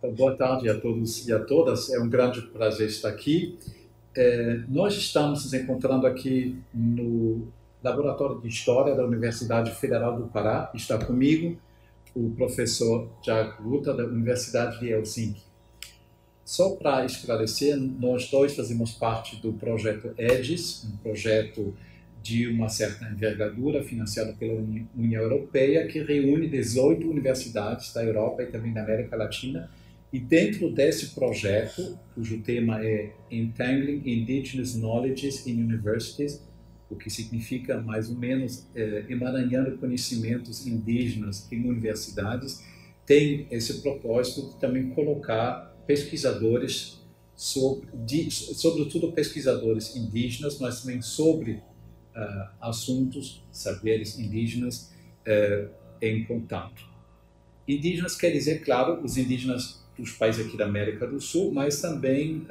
Então, boa tarde a todos e a todas. É um grande prazer estar aqui. Nós estamos nos encontrando aqui no Laboratório de História da Universidade Federal do Pará. Está comigo o professor Jack Ruta, da Universidade de Helsinki. Só para esclarecer, nós dois fazemos parte do projeto EDIS, um projeto de uma certa envergadura, financiado pela União Europeia, que reúne 18 universidades da Europa e também da América Latina. E dentro desse projeto, cujo tema é Entangling Indigenous Knowledges in Universities, o que significa, mais ou menos, emaranhando conhecimentos indígenas em universidades, tem esse propósito de também colocar pesquisadores, sobretudo pesquisadores indígenas, mas também sobre assuntos, saberes indígenas em contato. Indígenas quer dizer, claro, os indígenas dos países aqui da América do Sul, mas também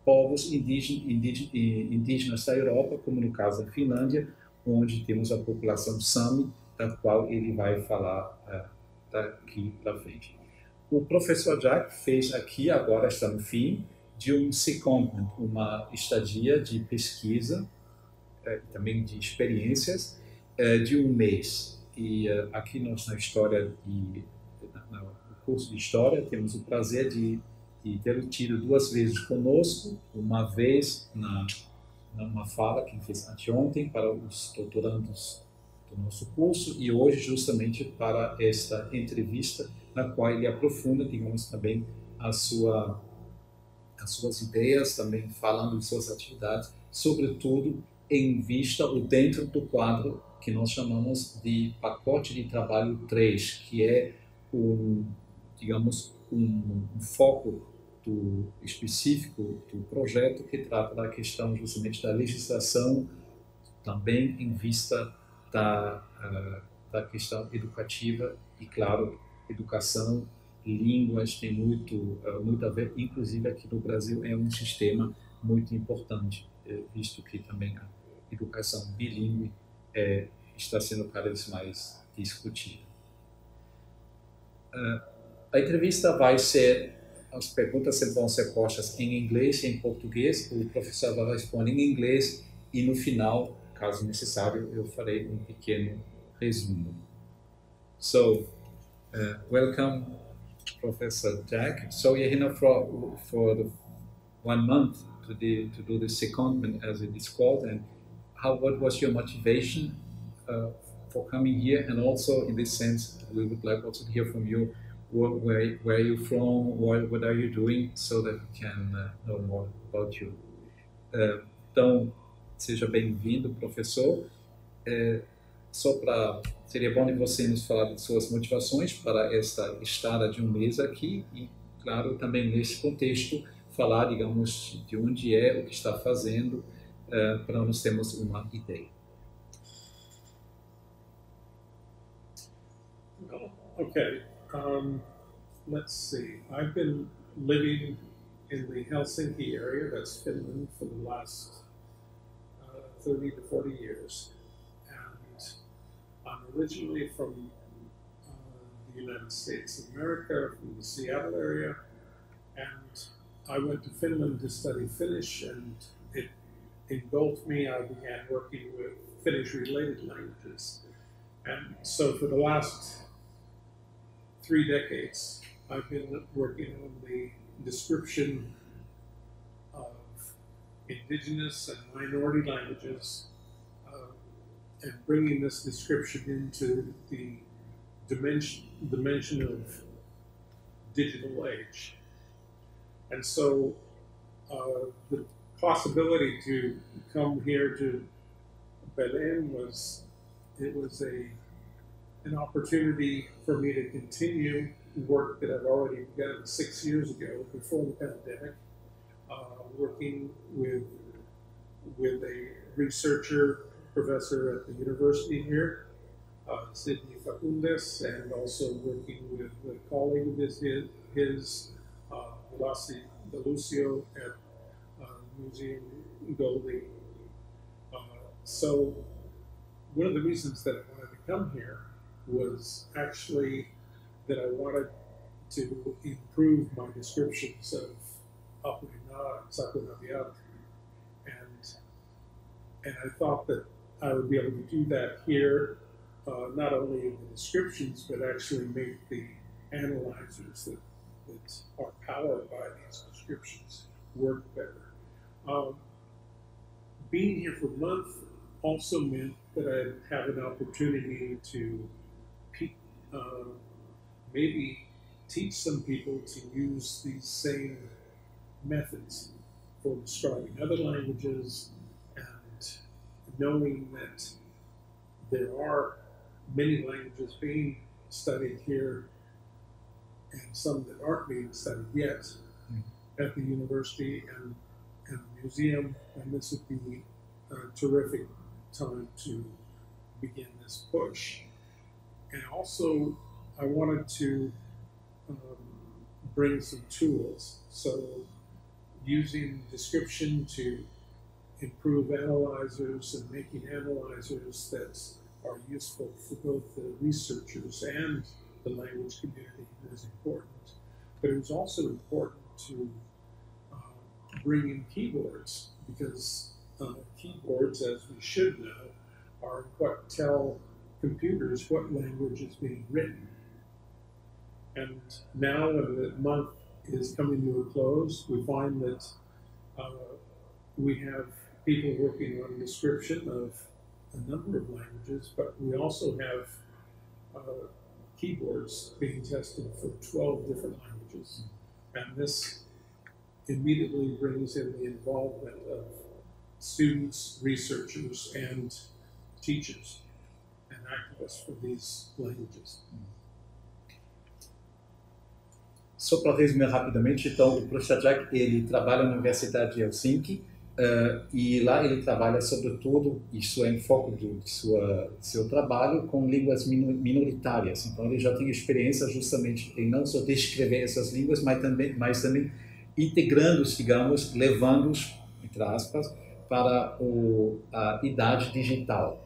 povos indígenas da Europa, como no caso da Finlândia, onde temos a população Sami, da qual ele vai falar daqui para frente. O professor Jack fez aqui, agora está no fim, de um secondment, uma estadia de pesquisa, também de experiências, de um mês. E aqui nós, na história, no curso de História, temos o prazer de ter tido 2 vezes conosco, uma vez numa fala que ele fez anteontem para os doutorandos do nosso curso e hoje justamente para esta entrevista na qual ele aprofunda, digamos, também as suas ideias, também falando de suas atividades, sobretudo em vista ou dentro do quadro que nós chamamos de pacote de trabalho 3, que é digamos, um foco específico do projeto que trata da questão justamente da legislação, também em vista da questão educativa e, claro, educação, línguas tem muito a ver, inclusive aqui no Brasil é um sistema muito importante, visto que também a educação bilíngue está sendo cada vez mais discutida. A entrevista vai ser, as perguntas vão ser postas em inglês e em português, o professor vai responder em inglês e no final, caso necessário, eu farei um pequeno resumo. So, welcome, Professor Jack. So you're here for 1 month to do the secondment, as it is called, and what was your motivation for coming here? And also, in this sense, we would like also to hear from you. Where are you from? What are you doing? So that we can know more about you. Então, seja bem-vindo, professor. Seria bom de você nos falar de suas motivações para esta estada de um mês aqui e, claro, também nesse contexto, falar, digamos, de onde é, o que está fazendo, para nós termos uma ideia. Okay. Let's see. I've been living in the Helsinki area, that's Finland, for the last 30 to 40 years. And I'm originally from the United States of America, from the Seattle area. And I went to Finland to study Finnish, and it engulfed me. I began working with Finnish-related languages. And so for the last 3 decades, I've been working on the description of indigenous and minority languages and bringing this description into the dimension of digital age. And so the possibility to come here to Belém was an opportunity for me to continue work that I've already begun 6 years ago, before the pandemic, working with a researcher, professor at the university here, Sidney Facundes, and also working with a colleague of his Lassi Delucio at Museum Goldie. So one of the reasons that I wanted to come here was actually that I wanted to improve my descriptions of Apunina and Sakunabiak. And I thought that I would be able to do that here, not only in the descriptions, but actually make the analyzers that are powered by these descriptions work better. Being here for a month also meant that I'd have an opportunity to maybe teach some people to use these same methods for describing other languages, and knowing that there are many languages being studied here and some that aren't being studied yet at the university and the museum, and this would be a terrific time to begin this push. And also, I wanted to bring some tools. So using description to improve analyzers and making analyzers that are useful for both the researchers and the language community is important. But it was also important to bring in keyboards, because keyboards, as we should know, are what tell computers what language is being written. And now, when the month is coming to a close, we find that we have people working on description of a number of languages, but we also have keyboards being tested for 12 different languages. And this immediately brings in the involvement of students, researchers, and teachers and activists for these languages. Só para resumir rapidamente, então, o professor Jack, ele trabalha na Universidade de Helsinki, e lá ele trabalha sobretudo, isso é em foco do seu trabalho, com línguas minoritárias. Então ele já tem experiência justamente em não só descrever essas línguas, mas também integrando-os, digamos, levando-os, entre aspas, para a idade digital.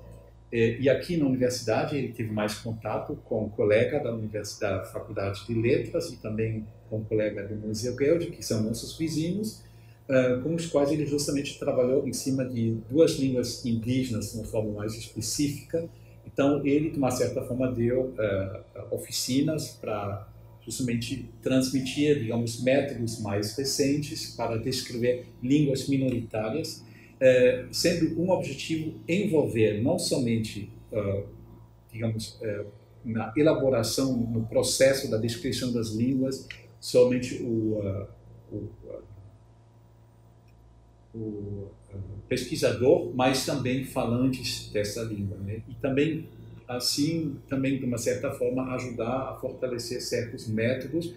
E aqui na universidade ele teve mais contato com um colega da Faculdade de Letras e também com um colega do Museu Gelde, que são nossos vizinhos, com os quais ele justamente trabalhou em cima de duas línguas indígenas de uma forma mais específica. Então ele, de uma certa forma, deu oficinas para justamente transmitir, digamos, métodos mais recentes para descrever línguas minoritárias, sendo um objetivo envolver não somente, digamos, na elaboração, no processo da descrição das línguas, somente o pesquisador, mas também falantes dessa língua, né? E também, assim, também de uma certa forma ajudar a fortalecer certos métodos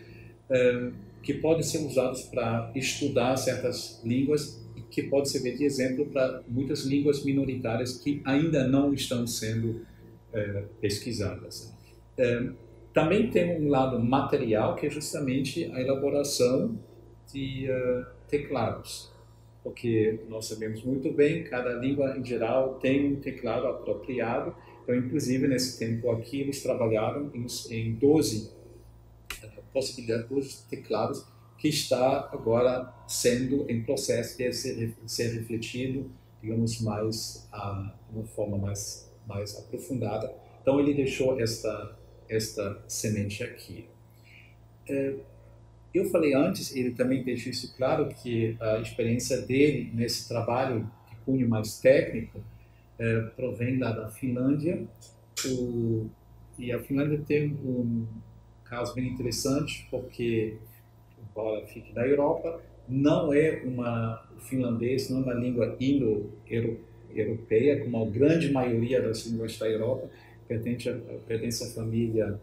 que podem ser usados para estudar certas línguas e que podem servir de exemplo para muitas línguas minoritárias que ainda não estão sendo pesquisadas. Também tem um lado material, que é justamente a elaboração de teclados, porque nós sabemos muito bem, cada língua em geral tem um teclado apropriado. Então, inclusive, nesse tempo aqui, eles trabalharam em 12 possibilidades, 12 teclados, que está agora sendo em processo de ser refletido, digamos, mais de uma forma mais aprofundada. Então, ele deixou esta semente aqui. Eu falei antes, ele também deixou isso claro, que a experiência dele nesse trabalho de cunho mais técnico provém lá da Finlândia. E a Finlândia tem um caso bem interessante, porque, embora fique na Europa, não é o finlandês não é uma língua indo-europeia, como a grande maioria das línguas da Europa, pertence à família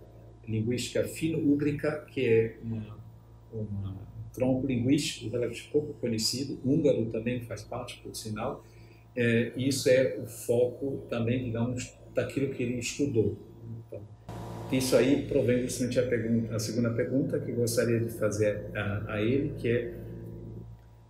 linguística fino-úgrica, que é um tronco linguístico relativamente pouco conhecido. Húngaro também faz parte, por sinal. Isso é o foco também, digamos, daquilo que ele estudou. Então, isso aí provém justamente a segunda pergunta que eu gostaria de fazer a ele, que é: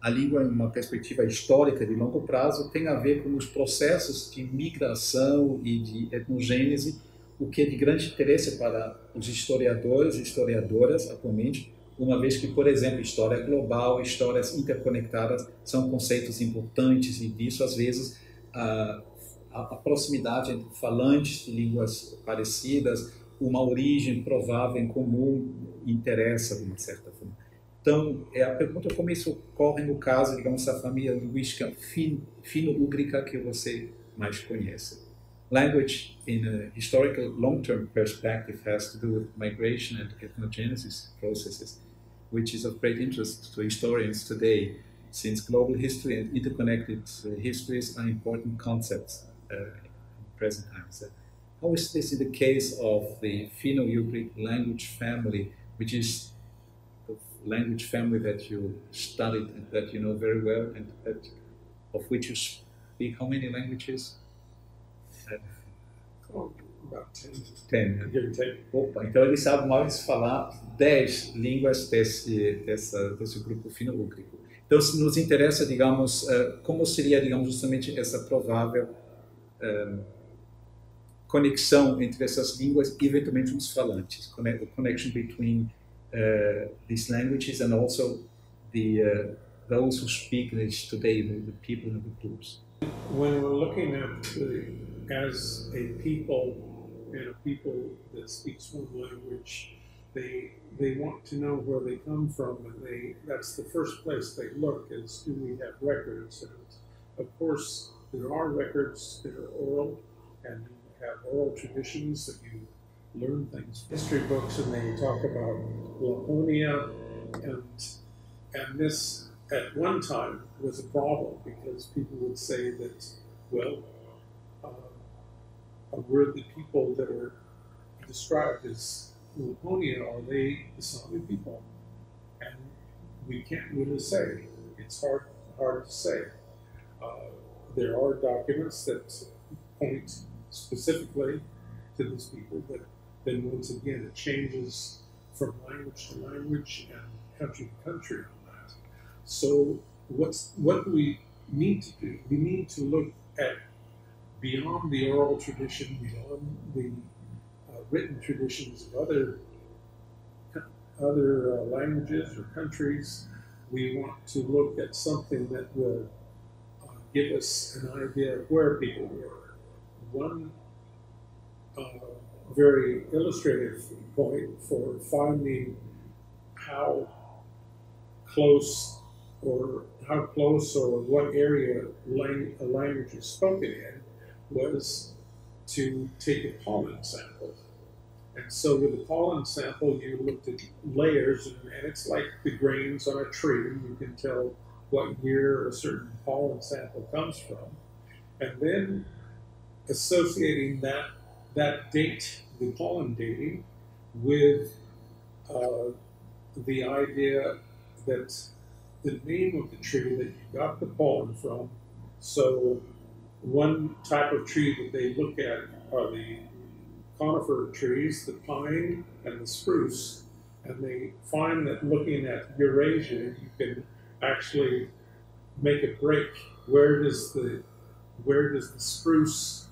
a língua, em uma perspectiva histórica de longo prazo, tem a ver com os processos de migração e de etnogênese o que é de grande interesse para os historiadores e historiadoras atualmente, uma vez que, por exemplo, história global, histórias interconectadas são conceitos importantes e disso, às vezes, a proximidade entre falantes de línguas parecidas, uma origem provável em comum interessa de uma certa forma. Então, a pergunta é como isso ocorre no caso, digamos, da família linguística fino-úgrica que você mais conhece. Language, in a historical long-term perspective, has to do with migration and ethnogenesis processes, which is of great interest to historians today, since global history and interconnected histories are important concepts in present times. How is this in the case of the Finno-Ugric language family, which is the language family that you studied and that you know very well, and of which you speak how many languages? About 10. 10. Give or take. Opa, então ele sabe mais falar 10 línguas desse grupo fino-úgrico. Então, nos interessa, digamos, como seria, digamos, justamente essa provável conexão entre essas línguas e, eventualmente, os falantes, the connection between these languages and also those who speak this today, the people in the groups. When we're looking at as a people and a people that speaks one language, they want to know where they come from, and that's the first place they look is, do we have records? And of course, there are records that are oral, and you have oral traditions that you learn things. History books, and they talk about Laponia, and this at one time was a problem because people would say that, well, were the people that are described as Laponia, are they the Sami people? And we can't really say. It's hard to say. There are documents that point specifically to these people, but then once again it changes from language to language and country to country on that. So what do we need to do? We need to look at beyond the oral tradition, beyond the written traditions of other languages or countries. We want to look at something that will give us an idea of where people were. One very illustrative point for finding how close or what area a language is spoken in was to take a pollen sample. And so with a pollen sample, you looked at layers, and it's like the grains on a tree. You can tell what year a certain pollen sample comes from. And then associating that date, the pollen dating, with the idea that the name of the tree that you got the pollen from. So one type of tree that they look at are the conifer trees, the pine and the spruce, and they find that looking at Eurasia, you can actually make a break. Where does the spruce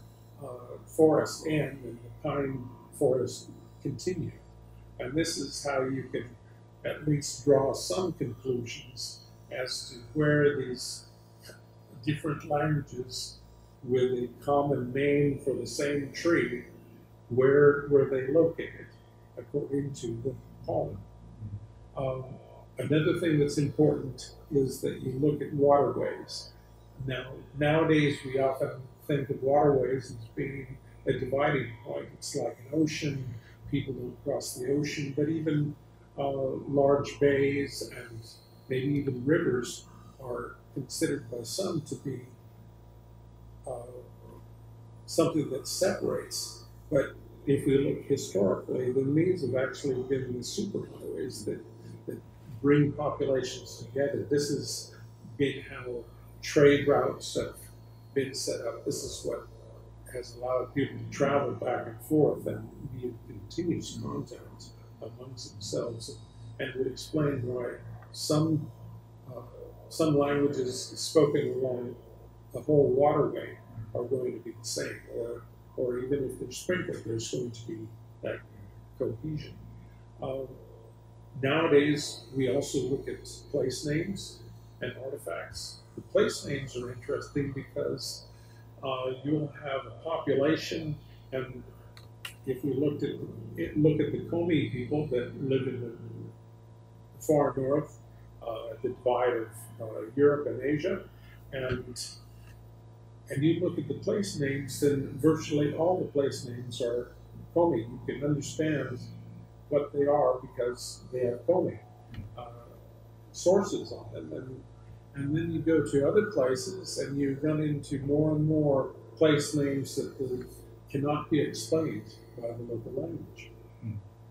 forest end and the pine forest continue? And this is how you can at least draw some conclusions as to where these different languages with a common name for the same tree, where were they located according to the pollen. Another thing that's important is that you look at waterways. Now, nowadays we often think of waterways as being a dividing point. It's like an ocean, people don't cross the ocean, but even large bays and maybe even rivers are considered by some to be something that separates. But if we look historically, then these have actually been the superhighways that bring populations together. This has been how trade routes have been set up. This is what has allowed people to travel back and forth and be in continuous contact amongst themselves, and would explain why some languages spoken along the whole waterway are going to be the same, or or even if they're sprinkled, there's going to be that cohesion. Nowadays, we also look at place names and artifacts. The place names are interesting because you'll have a population, and if we look at the Komi people that live in the far north, at the divide of Europe and Asia, and you look at the place names, then virtually all the place names are Komi. You can understand what they are because they have Komi sources on them. And then you go to other places and you run into more and more place names that cannot be explained by the local language.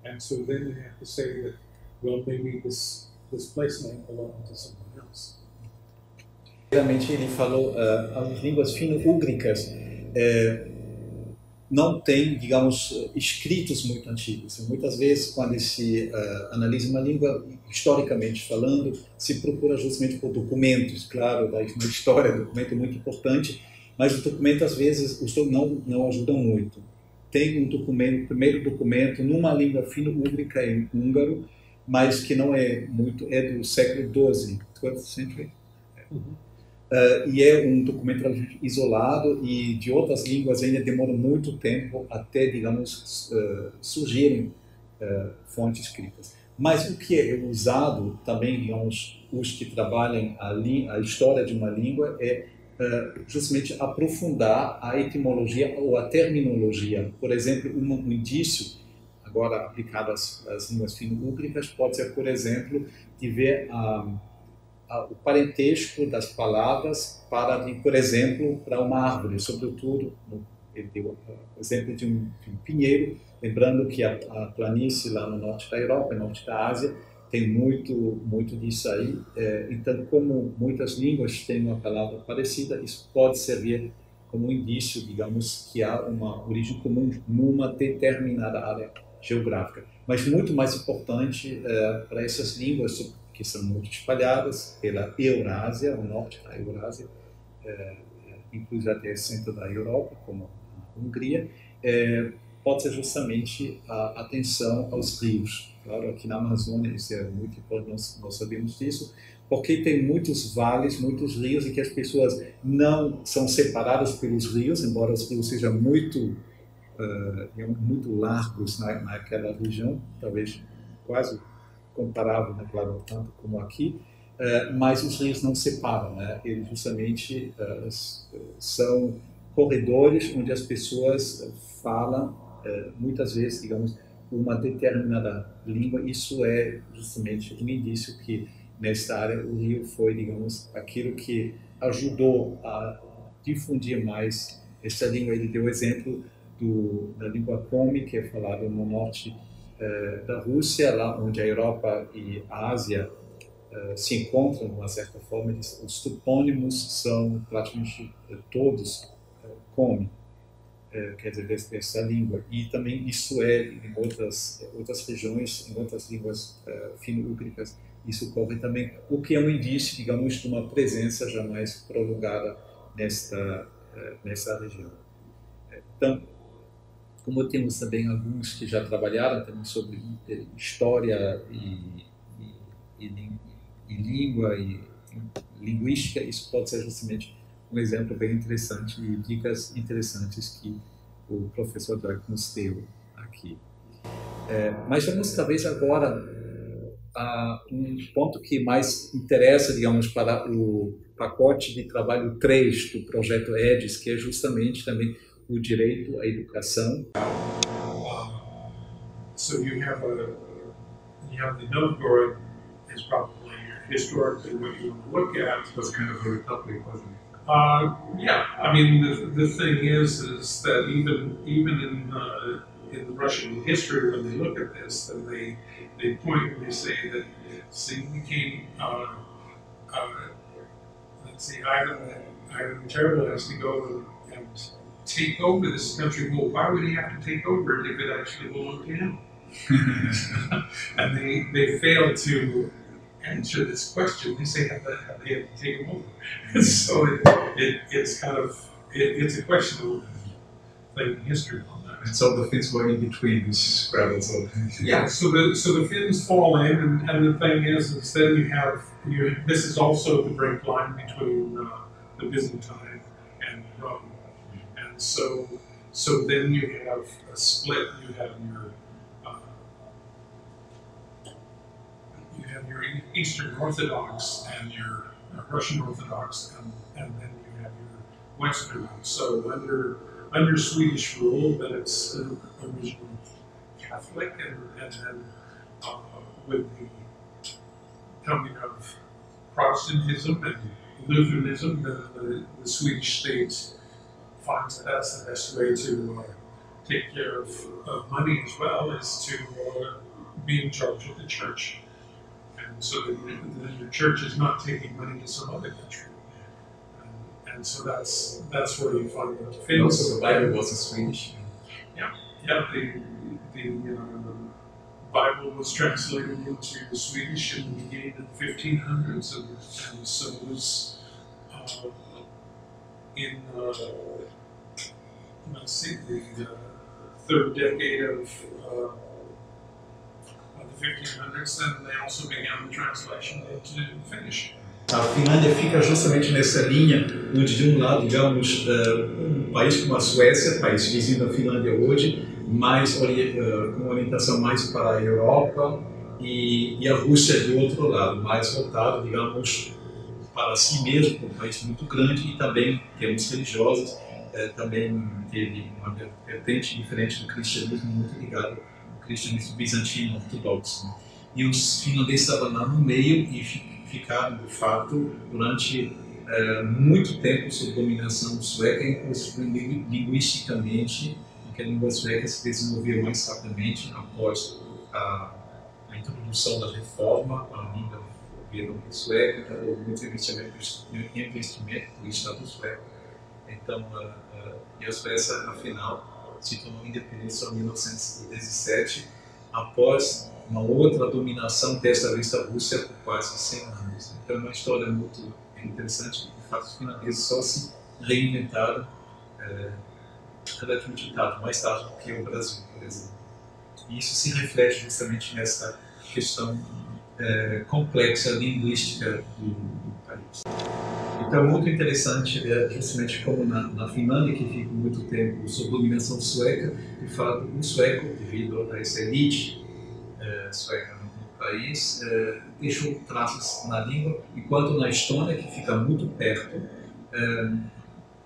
And so then you have to say that, well, maybe this place name belonged to someone else. Realmente ele falou, as línguas fino-úgricas não têm, digamos, escritos muito antigos. Muitas vezes, quando se analisa uma língua, historicamente falando, se procura justamente por documentos. Claro, na história, o documento é muito importante, mas o documento, às vezes, não ajudam muito. Tem um documento, o primeiro documento, numa língua fino-úgrica em húngaro, mas que não é muito, é do século XII, 12th century. E é um documento isolado, e de outras línguas ainda demora muito tempo até, digamos, surgirem fontes escritas. Mas o que é usado também, digamos, os que trabalham a história de uma língua é justamente aprofundar a etimologia ou a terminologia. Por exemplo, um indício, agora aplicado às línguas fino-úgricas, pode ser, por exemplo, de ver o parentesco das palavras para, por exemplo, para uma árvore, sobretudo, ele deu o exemplo de um pinheiro, lembrando que a planície lá no norte da Europa, no norte da Ásia, tem muito disso aí. Então, como muitas línguas têm uma palavra parecida, isso pode servir como um indício, digamos, que há uma origem comum numa determinada área geográfica. Mas muito mais importante para essas línguas, que são muito espalhadas pela Eurásia, o norte da Eurásia, inclusive até o centro da Europa, como a Hungria, pode ser justamente a atenção aos rios. Claro, aqui na Amazônia isso é muito importante, nós sabemos disso, porque tem muitos vales, muitos rios, e que as pessoas não são separadas pelos rios, embora os rios sejam muito largos naquela região, talvez quase comparável, né, claro, tanto como aqui, mas os rios não separam, né? Eles justamente são corredores onde as pessoas falam, muitas vezes, digamos, uma determinada língua. Isso é justamente um indício que, nesta área, o rio foi, digamos, aquilo que ajudou a difundir mais essa língua. Ele deu o exemplo da língua Komi, que é falada no norte da Rússia, lá onde a Europa e a Ásia se encontram, de uma certa forma. Os topônimos são praticamente todos Komi, quer dizer, dessa língua. E também isso em outras regiões, em outras línguas fino-úgricas, isso ocorre também, o que é um indício, digamos, de uma presença já mais prolongada nessa região. Então, como temos também alguns que já trabalharam também sobre história e língua e linguística, isso pode ser justamente um exemplo bem interessante e dicas interessantes que o professor Doug nos deu aqui. Mas vamos talvez agora a um ponto que mais interessa, digamos, para o pacote de trabalho 3 do projeto EDIS, que é justamente também o direito à educação. So you have the Novgorod is probably historically what you look at. That's kind of a republic, wasn't it? Yeah, I mean the thing is that even in Russian history, when they look at this, then they point and they say that we came. Let's see, Ivan the Terrible has to go and take over this country. Well, why would he have to take over it if it actually belonged to him? And they fail to answer this question. They say, have they have to take him over? So it's kind of it's a question of claiming history on that. And so the Finns were in between these Scrabbles. Yeah, so the Finns fall in, and the thing is then this is also the break line between the Byzantine and Rome, and so then you have a split. You have your Eastern Orthodox and your Russian Orthodox, and then you have your Western. So under Swedish rule, then it's originally Catholic, and then with the coming of Protestantism and Lutheranism, the Swedish state finds that that's the best way to take care of money as well, is to be in charge of the church. And so that your church is not taking money to some other country. And so that's where you find the Finns. Also, the Bible was in Swedish. Yeah, the Bible was translated into Swedish in the beginning of the 1500s, and so it was in the third decade of the 1500s, and they also began the translation into Finnish. A Finlândia fica justamente nessa linha, onde de um lado, digamos, um país como a Suécia, país vizinho da Finlândia hoje, mais com orientação mais para a Europa, e a Rússia do outro lado, mais voltado, digamos, para si mesmo, um país muito grande, e também, em termos religiosos, também teve uma vertente diferente do cristianismo, muito ligado ao cristianismo bizantino ortodoxo. E os finlandeses estavam lá no meio e ficaram, de fato, durante muito tempo sob dominação sueca, inclusive linguisticamente, porque a língua sueca se desenvolveu mais rapidamente após a introdução da reforma, a língua sueca, então houve muito investimento do Estado sueco. Então, e a Suécia, afinal, se tornou independente só em 1917, após uma outra dominação, desta vez da Rússia, por quase 100 anos. Então é uma história muito interessante, de fato os finlandeses só se reinventaram relativamente tarde, mais tarde do que o Brasil, por exemplo. E isso se reflete justamente nessa questão complexa linguística do país. Então é muito interessante justamente como na Finlândia, que fica muito tempo sob dominação sueca, de fato o sueco, devido a essa elite sueca no país, deixou traços na língua, enquanto na Estônia, que fica muito perto,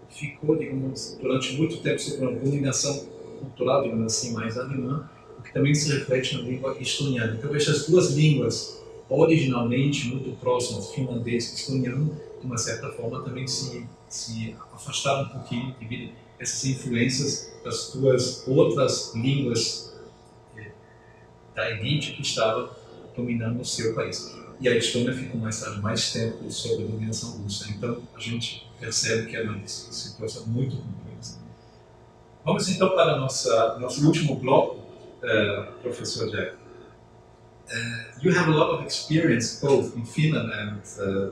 ficou, digamos, durante muito tempo sob uma dominação cultural, digamos assim, mais alemã, o que também se reflete na língua estoniana. Então, essas duas línguas, originalmente muito próximas, finlandês e estoniano, de uma certa forma também se afastaram um pouquinho devido a essas influências das duas outras línguas da elite que estava dominando o seu país. E a Estônia ficou mais tempo sob a dominação russa. Então a gente percebe que é uma situação muito complexa. Vamos então para nosso último bloco, professor Jack. You have a lot of experience both in Finland and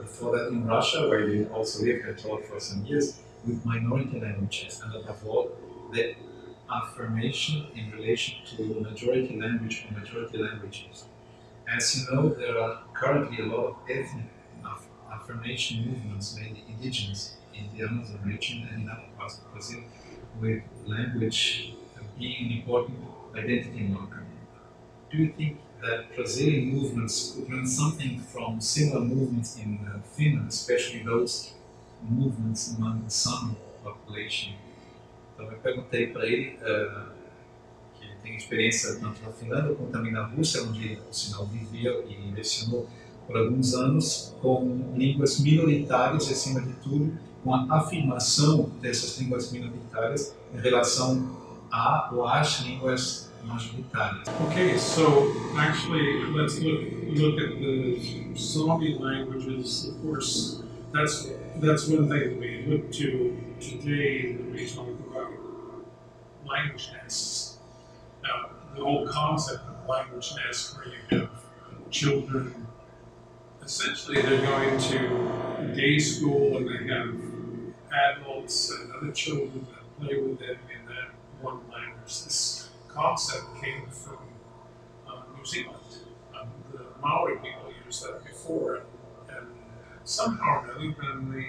before that in Russia, where you also lived and taught for some years, with minority languages, and above all, the affirmation in relation to majority language or majority languages. As you know, there are currently a lot of ethnic affirmation movements, mainly indigenous, in the Amazon region and in other parts of Brazil, with language being an important identity marker. Do you think that Brazilian movements could learn something from similar movements in Finland, especially those movements among the Sami population? Então eu perguntei para ele, que ele tem experiência tanto na Finlândia como também na Rússia, onde ele, por sinal, vivia e lecionou por alguns anos, com línguas minoritárias, acima de tudo, com a afirmação dessas línguas minoritárias em relação a ou às línguas majoritárias. Okay, so actually, let's look at the Sami languages. Of course, that's one thing we look to today when we talk about language nests. Now, the whole concept of language nests, where you have children, essentially they're going to day school and they have adults and other children that play with them in that one language. This concept came from New Zealand. The Maori people used that before, and somehow or other, then the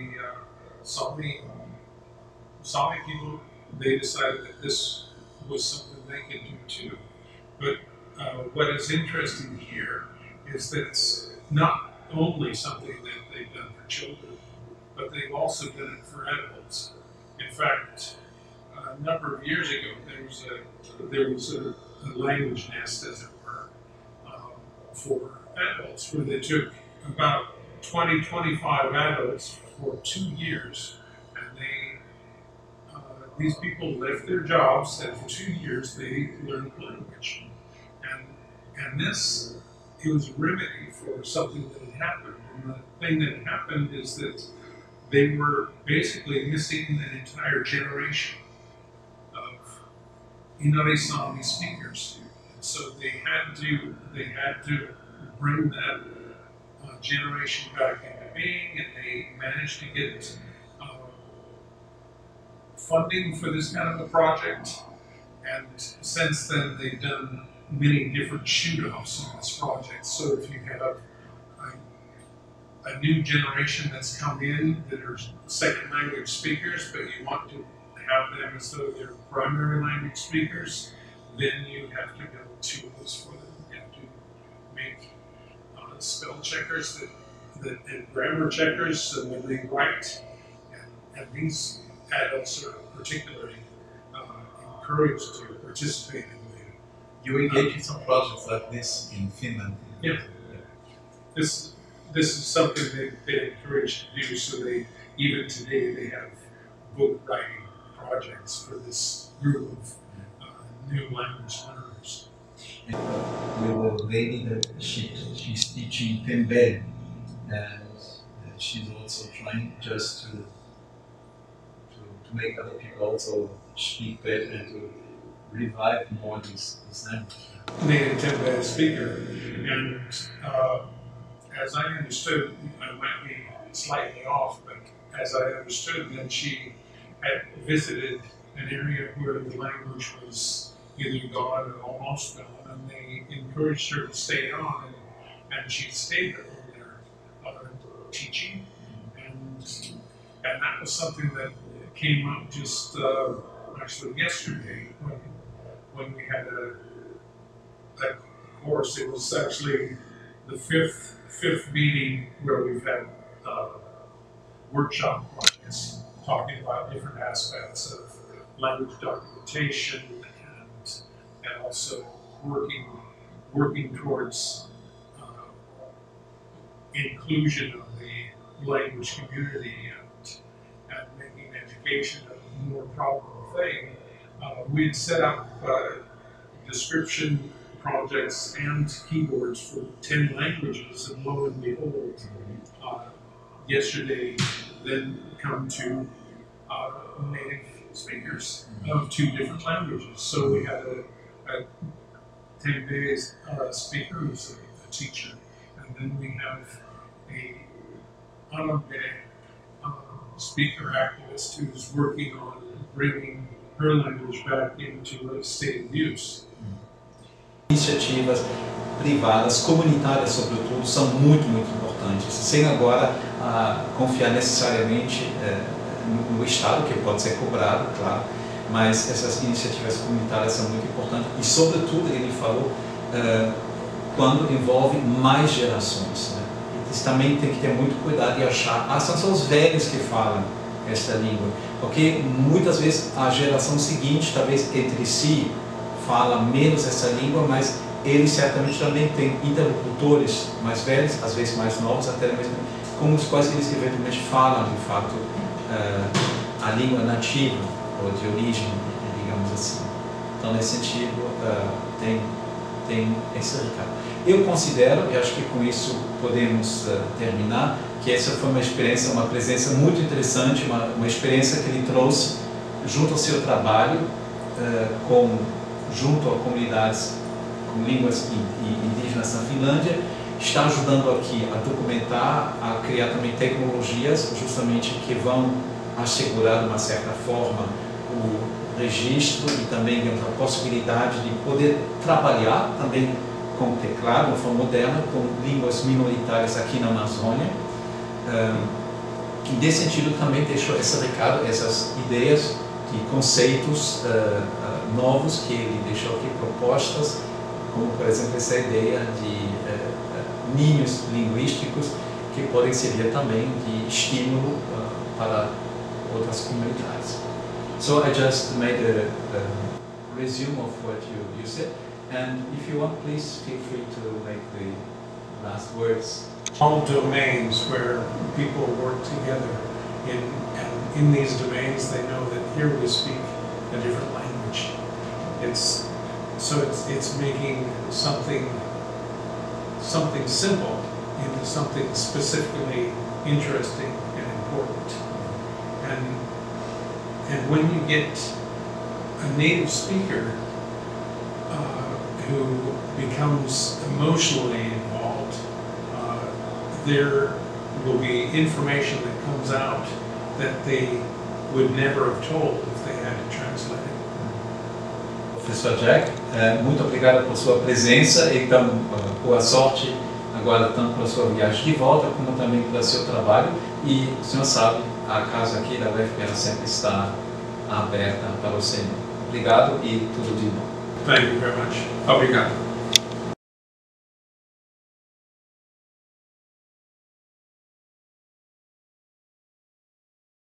Sami people, they decided that this was something they could do too. But what is interesting here is that it's not only something that they've done for children, but they've also done it for adults. In fact, a number of years ago, there was a language nest, as it were, for adults, where they took about 20-25 adults for 2 years, and these people left their jobs, and for 2 years they learned language. And this, it was a remedy for something that had happened. And the thing that happened is that they were basically missing an entire generation of Inari Sami speakers. And so they had to bring that generation back into being, and they managed to get funding for this kind of a project. And since then, they've done many different shoot-offs on this project. So if you have a new generation that's come in that are second language speakers, but you want to have them as though they're primary language speakers, then you have to build tools for them. You have to make spell checkers and grammar checkers so when they write. And these adults are particularly encouraged to participate in. You engage in some projects like this in Finland. Yeah. This is something they encourage to do, so even today they have book writing projects for this group of new language learners. With a lady that she's teaching Pembe, and she's also trying just to make other people also speak better and to revive more this language. Native Pembe speaker, and as I understood, I might be slightly off, but as I understood, then she had visited an area where the language was either gone or almost gone, and they encouraged her to stay on, and she stayed on there teaching, and that was something that came up just actually yesterday when we had a course. It was actually the fifth meeting where we've had workshop projects talking about different aspects of language documentation and also working towards inclusion of the language community and making education a more probable thing. We had set up description projects and keyboards for 10 languages, and lo and behold, yesterday then come to native speakers of 2 different languages. So we had a Pembe speaker who's a teacher, and then we have a Anambe speaker activist who's working on bringing her language back into a state of use. Iniciativas privadas, comunitárias sobretudo, são muito importantes, sem agora confiar necessariamente no Estado, que pode ser cobrado, claro, mas essas iniciativas comunitárias são muito importantes e, sobretudo, ele falou, quando envolve mais gerações, né? Eles também tem que ter muito cuidado e achar, são só os velhos que falam esta língua, porque muitas vezes a geração seguinte, talvez entre si, fala menos essa língua, mas eles certamente também têm interlocutores mais velhos, às vezes mais novos, até mesmo com os quais eles eventualmente falam, de fato, a língua nativa, ou de origem, digamos assim. Então, nesse sentido, tem esse recado. Eu considero, e acho que com isso podemos terminar, que essa foi uma experiência, uma presença muito interessante, uma experiência que ele trouxe junto ao seu trabalho, junto a comunidades com línguas indígenas na Finlândia, está ajudando aqui a documentar, a criar também tecnologias justamente que vão assegurar de uma certa forma o registro e também a possibilidade de poder trabalhar também com teclado, de forma moderna, com línguas minoritárias aqui na Amazônia. E nesse sentido também deixou esse recado, essas ideias de conceitos novos que ele deixou aqui propostas, como por exemplo essa ideia de ninhos linguísticos que podem servir também de estímulo para outras comunidades. So I just made a resume of what you said, and if you want, please feel free to make the last words. All domains where people work together, and in these domains they know that here we speak a different language. It's making something simple into something specifically interesting and important. And when you get a native speaker who becomes emotionally involved, there will be information that comes out that they would never have told if they had to translate it. Professor Jack, muito obrigado por sua presença e boa sorte agora tanto pela sua viagem de volta como também pelo seu trabalho. E o senhor sabe, a casa aqui da UFPR sempre está aberta para você. Obrigado e tudo de bom. Thank you very much. Obrigado.